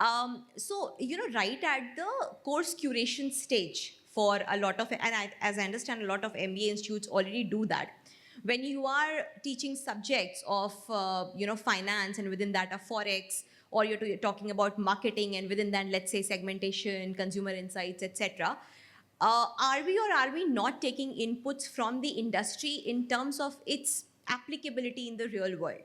Right at the course curation stage for a lot of, as I understand, a lot of MBA institutes already do that. When you are teaching subjects of, finance, and within that a forex, or you're talking about marketing, and within that, let's say, segmentation, consumer insights, etc. Are we or are we not taking inputs from the industry in terms of its applicability in the real world?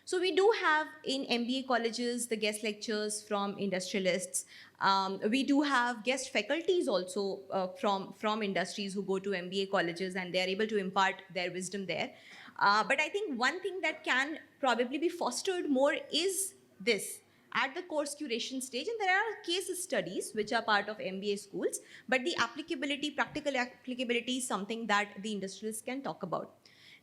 So we do have in MBA colleges the guest lectures from industrialists. We do have guest faculties also from industries who go to MBA colleges, and they are able to impart their wisdom there. But I think one thing that can probably be fostered more is this at the course curation stage, and there are case studies which are part of MBA schools, but the applicability, practical applicability, is something that the industrialists can talk about.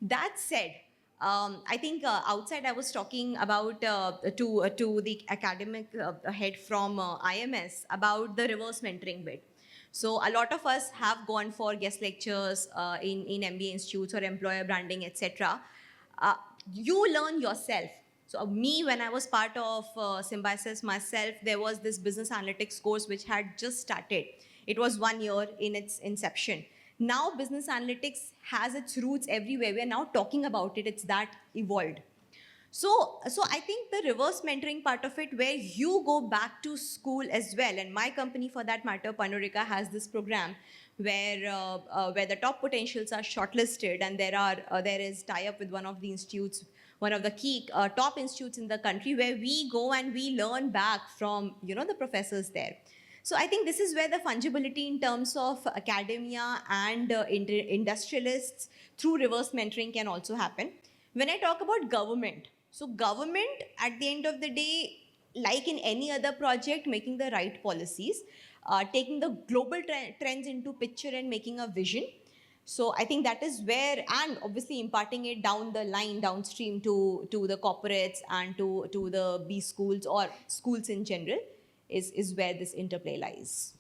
That said, I think outside I was talking about to the academic head from IMS about the reverse mentoring bit. So a lot of us have gone for guest lectures in MBA institutes or employer branding, etc. You learn yourself. So me, when I was part of Symbiosis myself, there was this business analytics course which had just started. It was 1 year in its inception. Now business analytics has its roots everywhere. We are now talking about it. It's that evolved. So I think the reverse mentoring part of it, where you go back to school as well, and my company, for that matter, Panorica, has this program where the top potentials are shortlisted, and there is tie up with one of the institutes, one of the key top institutes in the country, where we go and we learn back from the professors there. So I think this is where the fungibility in terms of academia and industrialists through reverse mentoring can also happen. When I talk about government, so government at the end of the day, like in any other project, making the right policies, taking the global trends into picture and making a vision. So I think that is where, and obviously imparting it down the line, downstream to the corporates and to the B schools or schools in general, is where this interplay lies.